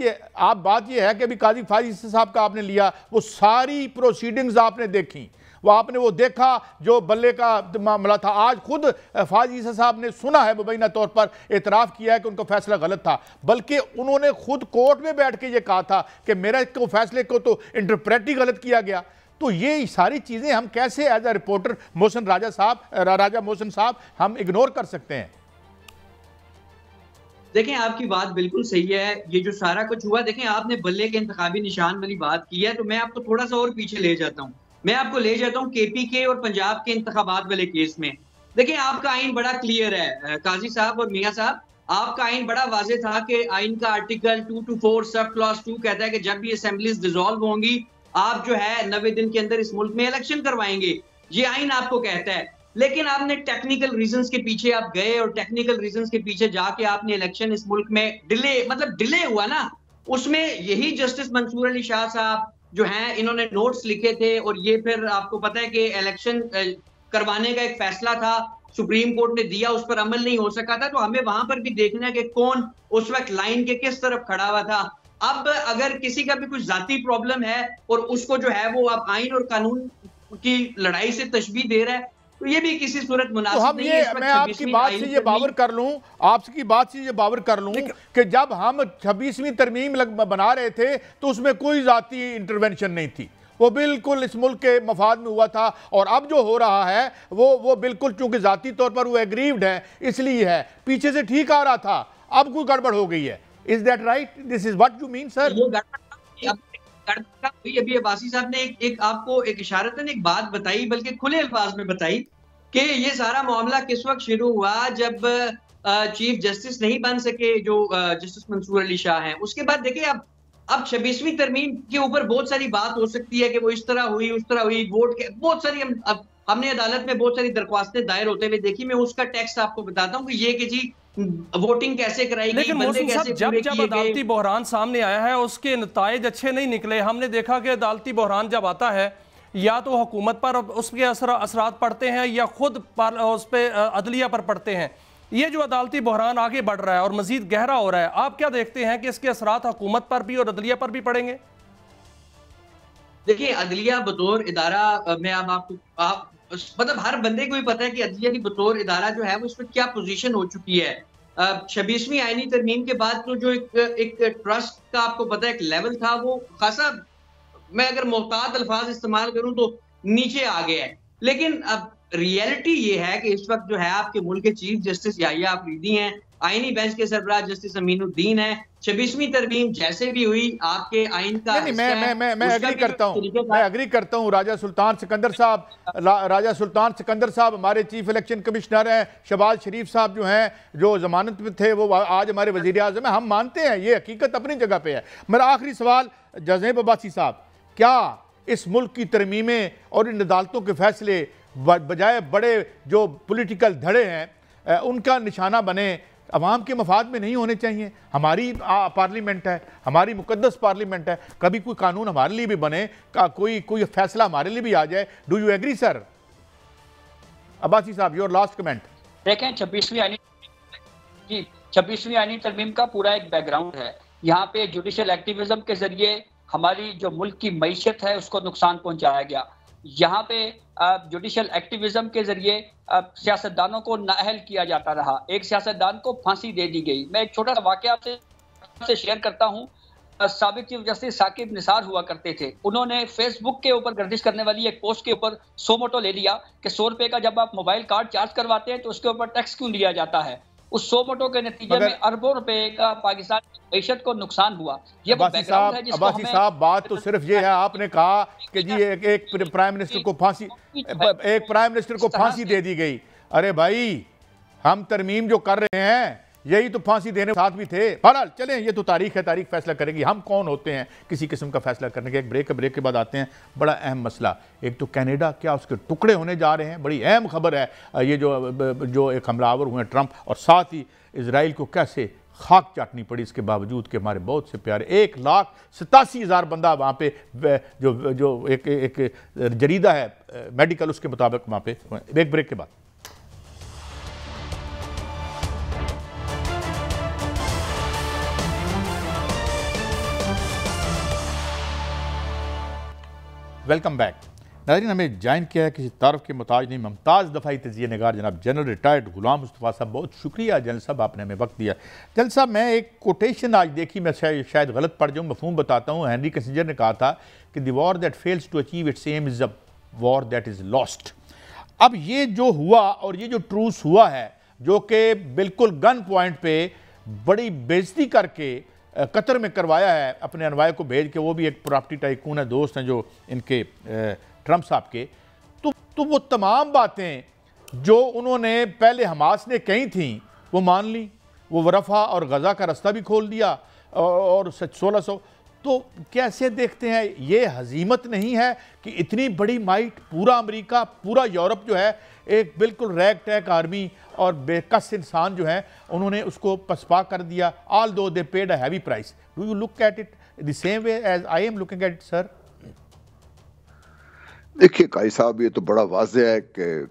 Speaker 1: ये है कि अभी काजी फाजी साहब का आपने लिया, वो सारी प्रोसीडिंग्स आपने देखी, आपने वो देखा जो बल्ले का मामला था। आज खुद फाजी साहब ने सुना है, मुबैना तौर पर एतराफ़ किया है कि उनका फैसला गलत था, बल्कि उन्होंने खुद कोर्ट में बैठ के ये कहा था कि मेरा को फैसले को तो इंटरप्रेट ही गलत किया गया। तो ये सारी चीज़ें हम कैसे एज ए रिपोर्टर राजा मोहसिन साहब हम इग्नोर कर सकते हैं?
Speaker 5: देखें, आपकी बात बिल्कुल सही है। ये जो सारा कुछ हुआ, देखें आपने बल्ले के इंतखाबी निशान वाली बात की है, तो मैं आपको थोड़ा सा और पीछे ले जाता हूँ। मैं आपको ले जाता हूँ KPK और पंजाब के इंतखाबात वाले केस में। देखिए आपका आइन बड़ा क्लियर है काजी साहब और मियाँ साहब, आपका आइन बड़ा वाजे था कि आइन का आर्टिकल 224 सब क्लॉज 2 कहता है कि जब भी असेंबलीज डिसॉल्व होंगी, आप जो है 90 दिन के अंदर इस मुल्क में इलेक्शन करवाएंगे। ये आइन आपको कहता है, लेकिन आपने टेक्निकल रीजंस के पीछे आप गए और टेक्निकल रीजंस के पीछे जाके आपने इलेक्शन इस मुल्क में डिले हुआ ना, उसमें यही जस्टिस मंसूर अली शाह साहब जो हैं, इन्होंने नोट्स लिखे थे, और ये फिर आपको पता है कि इलेक्शन करवाने का एक फैसला था, सुप्रीम कोर्ट ने दिया, उस पर अमल नहीं हो सका था। तो हमें वहां पर भी देखना है कि कौन उस वक्त लाइन के किस तरफ खड़ा हुआ था। अब अगर किसी का भी कुछ जाती प्रॉब्लम है और उसको जो है वो आप आइन और कानून की लड़ाई से तशबीह दे रहा है, तो ये भी किसी सूरत मुनासिब
Speaker 1: तो हम
Speaker 5: नहीं
Speaker 1: ये
Speaker 5: है।
Speaker 1: मैं आपकी बात से ये बावर कर लूं कि जब हम 26वीं तरमीम बना रहे थे तो उसमें कोई जाती इंटरवेंशन नहीं थी, वो बिल्कुल इस मुल्क के मफाद में हुआ था, और अब जो हो रहा है वो बिल्कुल चूंकि जाती तौर पर वो एग्रीव्ड है इसलिए है, पीछे से ठीक आ रहा था, अब कोई गड़बड़ हो गई है। Is that right? This is what you mean sir?
Speaker 5: अभी अब्बासी साहब ने एक आपको एक इशारतन एक बात बताई, बल्कि खुले अल्फाज में बताई कि ये सारा मामला किस वक्त शुरू हुआ, जब चीफ जस्टिस नहीं बन सके जो जस्टिस मंसूर अली शाह हैं। उसके बाद देखिए अब 26वीं तरमीम के ऊपर बहुत सारी बात हो सकती है कि वो इस तरह हुई उस तरह हुई, वोट के बहुत सारी हमने अदालत में बहुत सारी दरख्वास्तें दायर होते हुए देखी। मैं उसका टेक्स्ट आपको बताता हूँ कि ये कि जी वोटिंग कैसे कराई गई, बंदे कैसे पूरे
Speaker 3: जब अदालती बहरान सामने आया है उसके नताइज अच्छे नहीं निकले। हमने देखा कि अदालती बहरान जब आता है या तो हुकूमत पर उसके असरात पड़ते हैं या खुद उस पर अदलिया पर पड़ते हैं। ये जो अदालती बहरान आगे बढ़ रहा है और मजीद गहरा हो रहा है, आप क्या देखते हैं कि इसके असरात हुकूमत पर भी और अदलिया पर भी पड़ेंगे?
Speaker 5: देखिए अदलिया बतौर इदारा में आप मतलब हर बंदे को ही पता है कि अदलिया की बतौर इदारा जो है वो इसमें क्या पोजीशन हो चुकी है। 26वीं आईनी तरमीम के बाद तो जो एक ट्रस्ट का आपको पता है एक लेवल था, वो खासा, मैं अगर मोहतात अल्फाज इस्तेमाल करूं तो नीचे आ गया है। लेकिन अब रियलिटी ये है कि इस वक्त जो है आपके मुल्क के चीफ जस्टिस याहिया अफरीदी हैं, आईनी बेंच के सरबराह जस्टिस अमीनुद्दीन है। 26वीं तरमीम जैसे भी हुई आपके आइन का
Speaker 1: मैं एग्री करता हूं राजा सुल्तान सिकंदर साहब हमारे चीफ इलेक्शन कमिश्नर हैं, शहबाज शरीफ साहब जो हैं जो जमानत में थे वो आज हमारे वजीर आज़म हैं, हम मानते हैं ये हकीकत अपनी जगह पे है। मेरा आखिरी सवाल जज़ेब अब्बासी साहब, क्या इस मुल्क की तरमीमें और इन अदालतों के फैसले बजाय बड़े जो पॉलिटिकल धड़े हैं उनका निशाना बने, अवाम के मफाद में नहीं होने चाहिए? हमारी पार्लियामेंट है, हमारी मुकद्दस पार्लियामेंट है, कभी कोई कानून हमारे लिए भी बने, कोई फैसला हमारे लिए भी आ जाए। Do you agree sir? Abbasi साहब योर लास्ट कमेंट।
Speaker 4: देखें 26वीं आईनी तरमीम का पूरा एक बैकग्राउंड है। यहाँ पे जुडिशल एक्टिविज्म के जरिए हमारी जो मुल्क की मईशत है उसको नुकसान पहुंचाया गया। यहाँ पे जुडिशल एक्टिविज्म के जरिए सियासतदानों को नाअहल किया जाता रहा। एक सियासतदान को फांसी दे दी गई। मैं एक छोटा सा वाकया आपसे शेयर करता हूँ। साबिक चीफ जस्टिस साकिब निसार हुआ करते थे, उन्होंने फेसबुक के ऊपर गर्दिश करने वाली एक पोस्ट के ऊपर 100 मोटो ले लिया कि 100 रुपए का जब आप मोबाइल कार्ड चार्ज करवाते हैं तो उसके ऊपर टैक्स क्यों लिया जाता है। उस 100 मोटो के नतीजे में अरबों रुपए का पाकिस्तान की मईशत को नुकसान हुआ। ये बैकग्राउंड है जिसको
Speaker 1: अब्बासी साहब बात तो सिर्फ ये है, आपने कहा कि जी एक प्राइम मिनिस्टर को फांसी दे दी गई। अरे भाई हम तरमीम जो कर रहे हैं यही तो फांसी देने साथ भी थे। बहरहाल चलें, ये तो तारीख है, तारीख फैसला करेगी। हम कौन होते हैं किसी किस्म का फैसला करने के। एक ब्रेक के बाद आते हैं बड़ा अहम मसला। एक तो कनाडा क्या उसके टुकड़े होने जा रहे हैं, बड़ी अहम खबर है ये जो एक हमलावर हुए ट्रंप, और साथ ही इजराइल को कैसे खाक चाटनी पड़ी इसके बावजूद कि हमारे बहुत से प्यारे 1,87,000 बंदा वहाँ पे जो एक जरीदा है मेडिकल उसके मुताबिक वहाँ पे। एक ब्रेक के बाद वेलकम बैक। नाज़रीन, हमें ज्वाइन किया है किसी तारफ़ के मुताज नहीं, मुमताज़ दफ़ाई तजिया नगार जनाब जनरल रिटायर्ड गुलाम मुस्तफ़ा साहब। बहुत शुक्रिया जनरल साहब, आपने हमें वक्त दिया। जनरल साहब, मैं एक कोटेशन आज देखी, मैं शायद गलत पढ़ जाऊँ, मफ़हूम बताता हूँ। हेनरी किसिंजर ने कहा था कि the war that fails to achieve its aim is a war that is lost. अब ये जो हुआ और ये जो ट्रूस हुआ है जो कि बिल्कुल गन पॉइंट पर बड़ी बेइज्जती करके कतर में करवाया है अपने अनवाय को भेज के, वो भी एक प्रॉपर्टी टाइकून है, दोस्त हैं जो इनके ट्रंप साहब के, तो वो तमाम बातें जो उन्होंने पहले हमास ने कही थी वो मान ली। वो रफ़ा और गज़ा का रास्ता भी खोल दिया और 1600। तो कैसे देखते हैं, ये हजीमत नहीं है कि इतनी बड़ी माइट, पूरा अमेरिका, पूरा यूरोप जो है एक बिल्कुल रैग टैग आर्मी और बेकस इंसान जो है उन्होंने उसको पसपा कर दिया। Although they paid a heavy price. Do you look at it the same way as I am looking at it sir?
Speaker 6: देखिए काई साहब, ये तो बड़ा वाज़ेह है कि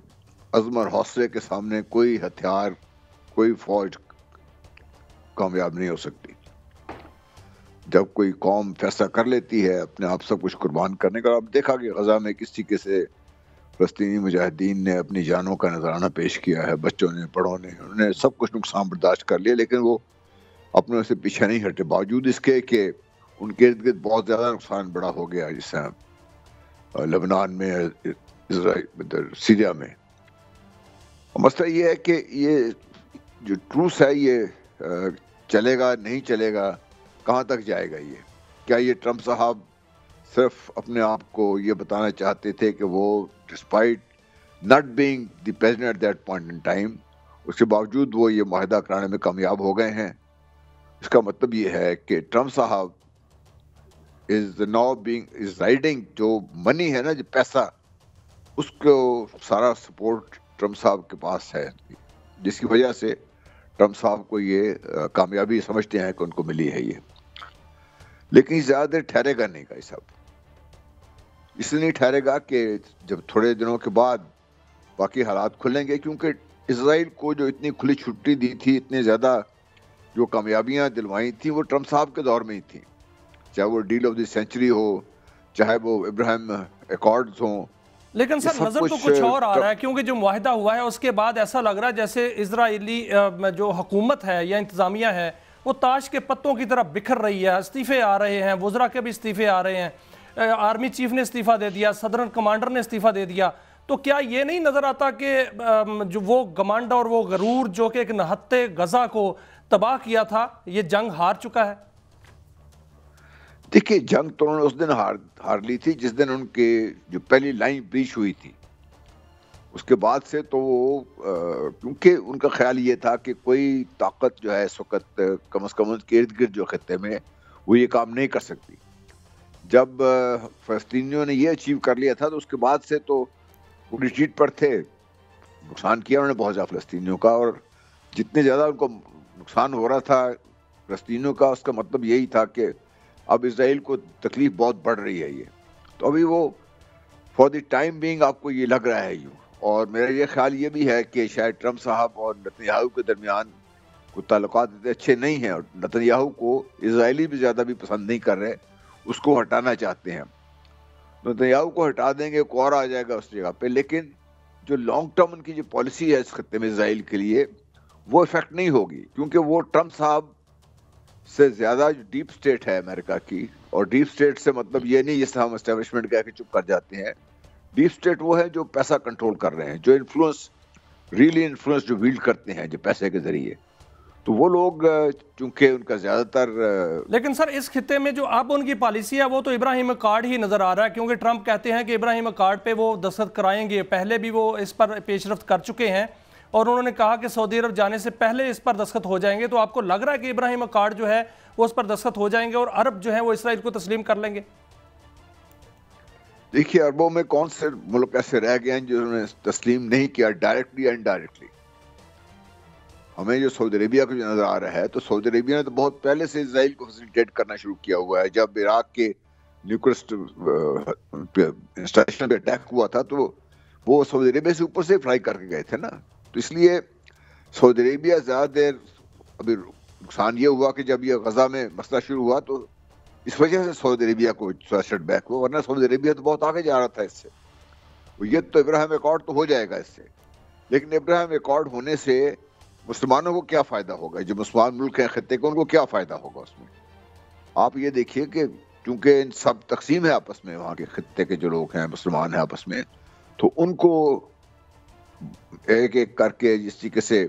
Speaker 6: अज़्म और हौसले के सामने कोई हथियार, कोई फौज कामयाब नहीं हो सकती। जब कोई कौम फैसला कर लेती है अपने आप सब कुछ कुर्बान करने का, अब देखा कि गजा में किस तरीके से फलस्तीनी मुजाहिदीन ने अपनी जानों का नजराना पेश किया है, बच्चों ने, बड़ों ने, उन्होंने सब कुछ नुकसान बर्दाश्त कर लिया, लेकिन वो अपनों से पीछे नहीं हटे, बावजूद इसके कि उनके इर्द गिर्द बहुत ज़्यादा नुकसान बड़ा हो गया। जिससे लेबनान में, इजराइल, सीरिया में। मसला ये है कि ये जो ट्रूस है ये चलेगा नहीं चलेगा, कहाँ तक जाएगा ये? क्या ये ट्रम्प साहब सिर्फ अपने आप को ये बताना चाहते थे कि वो despite not being the president at that point in time, उसके बावजूद वो ये माहिदा कराने में कामयाब हो गए हैं? इसका मतलब ये है कि ट्रम्प साहब is now being is riding, जो मनी है ना, जो पैसा, उसको सारा सपोर्ट ट्रम्प साहब के पास है, जिसकी वजह से ट्रम्प साहब को ये कामयाबी समझते हैं कि उनको मिली है ये। लेकिन ज्यादा देर ठहरेगा नहीं का सब, इसलिए नहीं ठहरेगा कि जब थोड़े दिनों के बाद बाकी हालात खुलेंगे, क्योंकि इजराइल को जो इतनी खुली छुट्टी दी थी, इतने ज्यादा जो कामयाबियां दिलवाई थी, वो ट्रम्प साहब के दौर में ही थी, चाहे वो डील ऑफ द सेंचुरी हो, चाहे वो इब्राहिम अकॉर्ड्स हो।
Speaker 3: लेकिन सर नजर तो कुछ और आ रहा है, क्योंकि जो मुआहिदा हुआ है उसके बाद ऐसा लग रहा है जैसे इजरायली जो हुकूमत है या इंतजामिया है वो ताश के पत्तों की तरह बिखर रही है। इस्तीफे आ रहे हैं, वज़रा के भी इस्तीफे आ रहे हैं, आर्मी चीफ ने इस्तीफा दे दिया, सदर्न कमांडर ने इस्तीफा दे दिया। तो क्या ये नहीं नजर आता कि जो वो घमंड और वो गरूर जो कि एक नहत्ते गजा को तबाह किया था, ये जंग हार चुका है?
Speaker 6: देखिए, जंग तो उन्होंने उस दिन हार ली थी जिस दिन उनके जो पहली लाइन ब्रीच हुई थी। उसके बाद से तो क्योंकि उनका ख्याल ये था कि कोई ताकत जो है इस वक्त कम से कम उनके इर्द गिर्द जो खत्ते में, वो ये काम नहीं कर सकती। जब फलस्तीनियों ने ये अचीव कर लिया था तो उसके बाद से तो वो रिट्रीट पर थे। नुकसान किया उन्होंने बहुत ज़्यादा फलस्तीनियों का, और जितने ज़्यादा उनको नुकसान हो रहा था फलस्तीनियों का, उसका मतलब यही था कि अब इजराइल को तकलीफ बहुत बढ़ रही है ये। तो अभी वो फॉर द टाइम बीइंग आपको ये लग रहा है यूँ, और मेरा ये ख्याल ये भी है कि शायद ट्रम्प साहब और नेतन्याहू के दरमियान कोई ताल्लुकात इतने अच्छे नहीं हैं, और नेतन्याहू को इजरायली भी ज़्यादा भी पसंद नहीं कर रहे, उसको हटाना चाहते हैं। नेतन्याहू को हटा देंगे, एक और आ जाएगा उस जगह पे, लेकिन जो लॉन्ग टर्म उनकी जो पॉलिसी है इस खत्ते में इजराइल के लिए, वो इफेक्ट नहीं होगी, क्योंकि वो ट्रम्प साहब से ज्यादा जो डीप स्टेट है अमेरिका की, और डीप स्टेट से मतलब ये नहीं जिससे हम एस्टेब्लिशमेंट कह के चुप कर जाते हैं। डीप स्टेट वो है जो पैसा कंट्रोल कर रहे हैं, जो इन्फ्लुएंस, रियली इन्फ्लुएंस जो विल्ड करते हैं जो पैसे के जरिए। तो वो लोग चूंकि उनका ज्यादातर
Speaker 3: लेकिन सर इस खित्ते में जो अब उनकी पॉलिसी है वो तो इब्राहिम अकॉर्ड ही नजर आ रहा है, क्योंकि ट्रम्प कहते हैं कि इब्राहिम अकॉर्ड पे वो दस्तखत कराएंगे। पहले भी वो इस पर पेशरफ्त कर चुके हैं और उन्होंने कहा कि सऊदी अरब जाने से पहले इस पर दस्तखत हो जाएंगे। तो आपको लग रहा है कि इब्राहिम अकॉर्ड जो है वो उस पर दस्तखत हो जाएंगे और अरब जो है वो इसराइल को तस्लीम कर लेंगे?
Speaker 6: देखिए, अरबों में कौन से मुल्क ऐसे रह गए हैं जिन्होंने तस्लीम नहीं किया, डायरेक्टली या इनडायरेक्टली। हमें जो सऊदी अरेबिया को जो नजर आ रहा है, तो सऊदी अरेबिया ने तो बहुत पहले से इजराइल को फैसिलिटेट करना शुरू किया हुआ है। जब इराक के न्यूक्लियर इंस्टॉलेशन पे अटैक हुआ था तो वो सऊदी अरेबिया से ऊपर से फ्लाई करके गए थे ना। तो इसलिए सऊदी अरेबिया ज्यादा देर, अभी नुकसान ये हुआ कि जब ये गजा में मसला शुरू हुआ तो इस वजह से सऊदी अरेबिया को सेट बैक हुआ, वरना सऊदी अरेबिया तो बहुत आगे जा रहा था इससे। ये तो इब्राहिम अकॉर्ड तो हो जाएगा इससे, लेकिन इब्राहिम अकॉर्ड होने से मुसलमानों को क्या फायदा होगा? जो मुसलमान मुल्क हैं खत्ते को, उनको क्या फायदा होगा उसमें? आप ये देखिए कि क्योंकि इन सब तकसीम है आपस में, वहाँ के खत्ते के जो लोग हैं मुसलमान हैं आपस में, तो उनको एक एक करके जिस तरीके से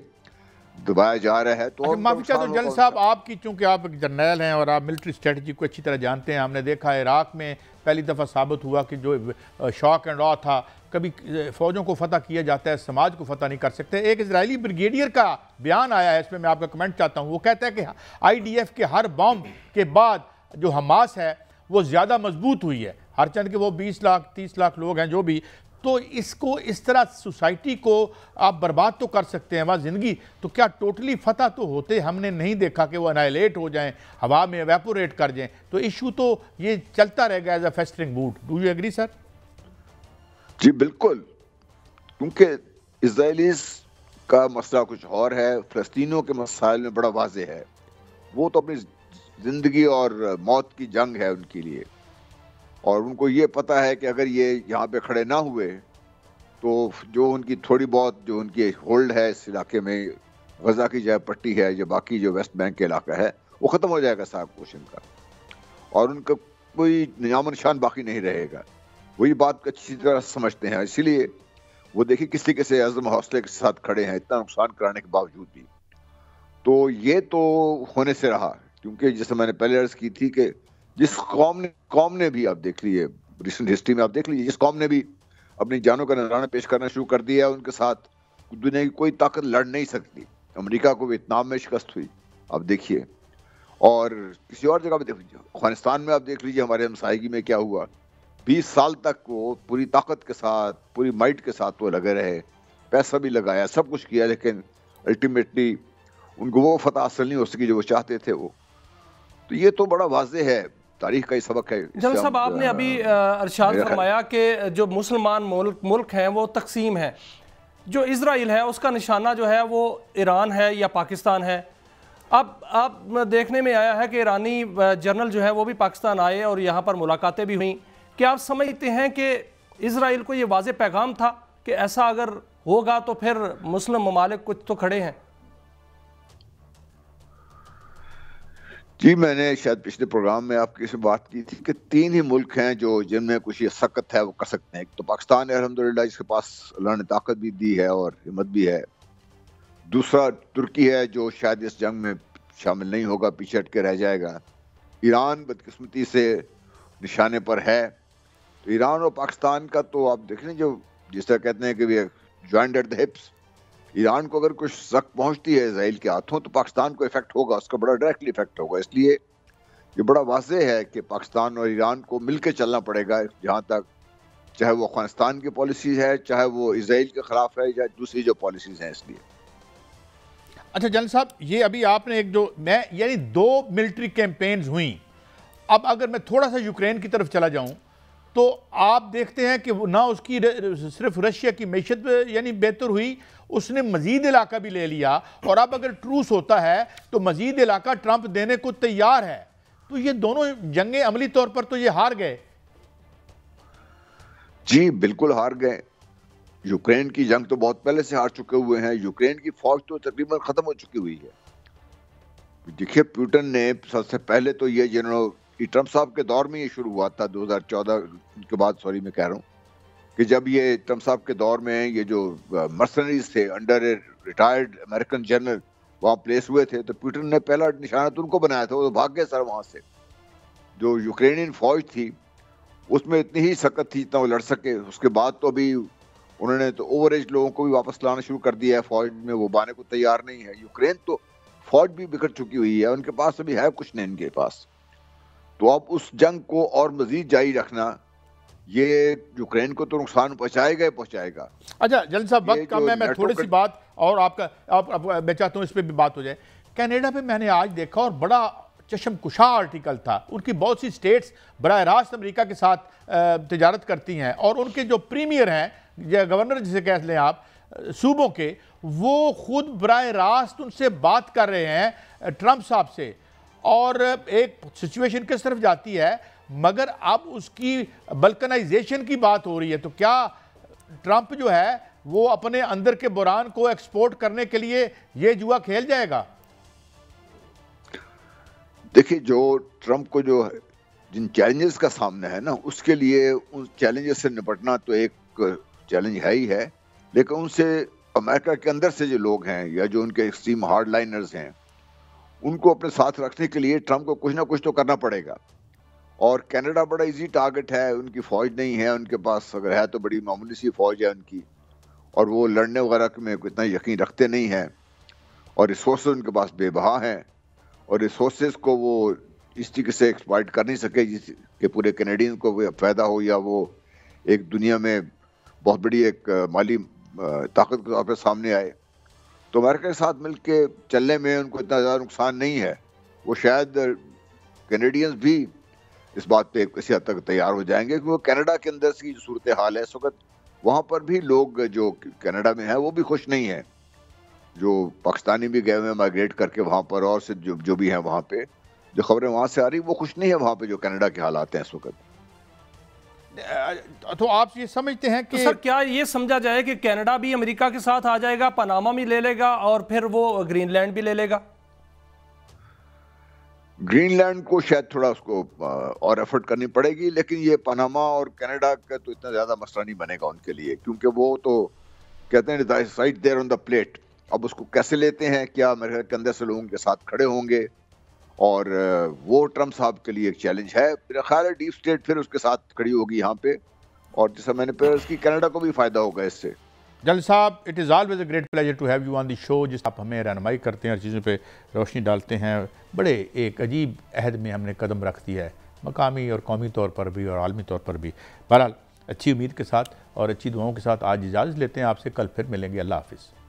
Speaker 6: दबाया जा रहा है। तो
Speaker 1: माफी चाहता हूँ जल साहब आपकी, चूंकि आप एक जर्नैल हैं और आप मिलिट्री स्ट्रेटजी को अच्छी तरह जानते हैं। हमने देखा इराक में पहली दफ़ा साबित हुआ कि जो शॉक एंड ऑ था, कभी फ़ौजों को फतह किया जाता है, समाज को फतह नहीं कर सकते। एक इजरायली ब्रिगेडियर का बयान आया है, इसमें मैं आपका कमेंट चाहता हूँ। वो कहता है कि IDF के हर बॉम्ब के बाद जो हमास है वो ज़्यादा मजबूत हुई है, हर चंद के वो 20 लाख 30 लाख लोग हैं जो भी। तो इसको इस तरह सोसाइटी को आप बर्बाद तो कर सकते हैं, वहाँ ज़िंदगी तो क्या टोटली फतह तो होते हमने नहीं देखा कि वो अनाइलेट हो जाएं, हवा में एवेपोरेट कर जाएं। तो इशू तो ये चलता रहेगा as a festering boot. Do you agree sir?
Speaker 6: जी बिल्कुल, क्योंकि इजराइलीज का मसला कुछ और है, फ़लस्तीनियों के मसाइल में बड़ा वाज़ेह है। वो तो अपनी ज़िंदगी और मौत की जंग है उनके लिए, और उनको ये पता है कि अगर ये यहाँ पे खड़े ना हुए तो जो उनकी थोड़ी बहुत जो उनकी होल्ड है इस इलाके में, गजा की जो पट्टी है, जो बाकी जो वेस्ट बैंक के इलाका है, वो ख़त्म हो जाएगा सारा कुछ इनका, और उनका कोई निजाम निशान बाकी नहीं रहेगा। वही बात अच्छी तरह समझते हैं, इसीलिए वो देखिए किस तरीके से अज़म हौसले के साथ खड़े हैं इतना नुकसान कराने के बावजूद भी। तो ये तो होने से रहा, क्योंकि जैसे मैंने पहले अर्ज की थी कि जिस कौम ने भी, आप देख लीजिए रिसेंट हिस्ट्री में, आप देख लीजिए जिस कौम ने भी अपनी जानों का नजराना पेश करना शुरू कर दिया, उनके साथ दुनिया की कोई ताकत लड़ नहीं सकती। अमेरिका को वियतनाम में शिकस्त हुई, आप देखिए, और किसी और जगह पे देख लीजिए, अफगानिस्तान में आप देख लीजिए हमारे हमसायगी में क्या हुआ। 20 साल तक वो पूरी ताकत के साथ, पूरी माइट के साथ वो लगे रहे, पैसा भी लगाया, सब कुछ किया, लेकिन अल्टीमेटली उनको वो फतह हासिल नहीं हो सकी जो वो चाहते थे। वो तो ये तो बड़ा वाज़ेह है, तारीख का ही सबक है।
Speaker 3: जनरल साहब, आपने अभी अरशाद फरमाया कि जो मुसलमान मुल्क हैं वो तकसीम है, जो इजराइल है उसका निशाना जो है वो ईरान है या पाकिस्तान है। अब आप देखने में आया है कि ईरानी जनरल जो है वो भी पाकिस्तान आए और यहाँ पर मुलाकातें भी हुई। क्या आप समझते हैं कि इजराइल को ये वाज़े पैगाम था कि ऐसा अगर होगा तो फिर मुस्लिम ममालिक कुछ तो खड़े हैं?
Speaker 6: जी, मैंने शायद पिछले प्रोग्राम में आपकी से बात की थी कि 3 ही मुल्क हैं जो जिनमें कुछ ये सख्त है वो कर सकते हैं। एक तो पाकिस्तान है अल्हम्दुलिल्लाह, जिसके पास अल्लाह ने ताकत भी दी है और हिम्मत भी है। दूसरा तुर्की है जो शायद इस जंग में शामिल नहीं होगा, पीछे हट के रह जाएगा। ईरान बदकिस्मती से निशाने पर है। तो ईरान और पाकिस्तान का तो आप देख लें, जो जिस तरह कहते हैं कि वे joint at the hips. Iran को अगर कुछ सख्त पहुंचती है इजराइल के हाथों तो पाकिस्तान को इफेक्ट होगा, उसका बड़ा डायरेक्टली इफेक्ट होगा। इसलिए ये बड़ा वाज़ेह है कि पाकिस्तान और ईरान को मिलकर चलना पड़ेगा, जहां तक चाहे वो अफगानिस्तान की पॉलिसीज है, चाहे वो इजराइल के खिलाफ है, या दूसरी जो पॉलिसीज हैं। इसलिए
Speaker 1: अच्छा जनरल साहब, ये अभी आपने एक जो मैं यानी 2 मिलिट्री कैंपेन्स हुई। अब अगर मैं थोड़ा सा यूक्रेन की तरफ चला जाऊं तो आप देखते हैं कि ना उसकी सिर्फ रशिया की मैशत यानी बेहतर हुई, उसने मजीद इलाका भी ले लिया, और अब अगर ट्रूस होता है तो मजीद इलाका ट्रंप देने को तैयार है। तो ये दोनों जंगें अमली तौर पर तो ये हार गए।
Speaker 6: जी बिल्कुल हार गए। यूक्रेन की जंग तो बहुत पहले से हार चुके हुए हैं। यूक्रेन की फौज तो तकरीबन खत्म हो चुकी हुई है। देखिए, पुतिन ने सबसे पहले तो ये जनरल ट्रंप साहब के दौर में ये शुरू हुआ था 2014 के बाद, सॉरी मैं कह रहा हूँ, कि जब ये ट्रंप साहब के दौर में ये जो मर्सनरीज थे under a retired American general वहाँ प्लेस हुए थे, तो पुतिन ने पहला निशाना तो उनको बनाया था, वो तो भाग गए सर वहाँ से। जो यूक्रेनियन फौज थी उसमें इतनी ही सख्त थी जितना वो लड़ सके। उसके बाद तो अभी उन्होंने तो ओवर एज लोगों को भी वापस लाना शुरू कर दिया है फौज में, वो बाने को तैयार नहीं है। यूक्रेन तो फौज भी बिखर चुकी हुई है, उनके पास अभी है कुछ नहीं इनके पास। तो अब उस जंग को और मजीद जारी रखना ये यूक्रेन को तो नुकसान पहुंचाएगा ही पहुंचाएगा।
Speaker 1: अच्छा जनरल साहब, वक्त कम है, मैं थोड़ी सी बात और आपका मैं चाहता हूँ इस पर भी बात हो जाए। कनाडा पे मैंने आज देखा और बड़ा चशमकुशा आर्टिकल था। उनकी बहुत सी स्टेट्स बराह रास्त अमेरिका के साथ तिजारत करती हैं, और उनके जो प्रीमियर हैं या गवर्नर जिसे कह लें आप सूबों के, वो खुद बराह रास्त उनसे बात कर रहे हैं ट्रंप साहब से, और एक सिचुएशन किस तरफ जाती है। मगर अब उसकी बल्कनाइजेशन की बात हो रही है। तो क्या ट्रंप जो है वो अपने अंदर के बुरान को एक्सपोर्ट करने के लिए ये जुआ खेल जाएगा?
Speaker 6: देखिए, जो ट्रंप को जो जिन चैलेंजेस का सामना है ना, उसके लिए उन चैलेंजेस से निपटना तो एक चैलेंज है ही है, लेकिन उनसे अमेरिका के अंदर से जो लोग हैं या जो उनके एक्सट्रीम हार्डलाइनर्स हैं, उनको अपने साथ रखने के लिए ट्रंप को कुछ ना कुछ तो करना पड़ेगा। और कनाडा बड़ा इजी टारगेट है, उनकी फौज नहीं है उनके पास, अगर है तो बड़ी मामूली सी फौज है उनकी, और वो लड़ने वगैरह में इतना यकीन रखते नहीं हैं, और रिसोर्सेज उनके पास बेबहा हैं, और रिसोर्सेज को वो इस तरीके से एक्सप्लॉइट कर नहीं सके जिसके पूरे कैनेडियन को फायदा हो, या वो एक दुनिया में बहुत बड़ी एक माली ताकत के तौर पर सामने आए। तो अमेरिका के साथ मिलके चलने में उनको इतना ज़्यादा नुकसान नहीं है। वो शायद कैनेडियंस भी इस बात पे किसी हद तक तैयार हो जाएंगे, क्योंकि कनाडा के अंदर की जो सूरत हाल है इस वक्त, वहाँ पर भी लोग जो कनाडा में हैं वो भी खुश नहीं है। जो पाकिस्तानी भी गए हुए हैं माइग्रेट करके वहाँ पर, और से जो भी हैं वहाँ पे, जो खबरें वहाँ से आ रही वो खुश नहीं है वहाँ पे जो कनाडा के हालात हैं इस वक्त।
Speaker 1: तो आप ये समझते हैं कि
Speaker 3: तो सर क्या ये समझा जाए कि कनाडा भी अमेरिका के साथ आ जाएगा, पनामा भी ले लेगा और फिर वो ग्रीनलैंड भी ले लेगा?
Speaker 6: ग्रीनलैंड को शायद थोड़ा उसको और एफर्ट करनी पड़ेगी, लेकिन ये पनामा और कनाडा का तो इतना ज़्यादा मसला नहीं बनेगा उनके लिए, क्योंकि वो तो कहते हैं right there on the plate. अब उसको कैसे लेते हैं, क्या मेरे के अंदर से लोगों के साथ खड़े होंगे, और वो ट्रम्प साहब के लिए एक चैलेंज है। मेरा ख्याल है डीप स्टेट फिर उसके साथ खड़ी होगी यहाँ पे, और जैसा मैंने पहले उसकी कनाडा को भी फ़ायदा होगा इससे।
Speaker 1: जल साहब, it is always a great pleasure to have you on the show, जिस आप हमें रहनुमाई करते हैं, हर चीज़ों पे रोशनी डालते हैं। बड़े एक अजीब अहद में हमने कदम रख दिया है, मकामी और कौमी तौर पर भी और आलमी तौर पर भी। बहरहाल अच्छी उम्मीद के साथ और अच्छी दुआओं के साथ आज इजाज़त लेते हैं आपसे, कल फिर मिलेंगे। अल्लाह हाफिज़।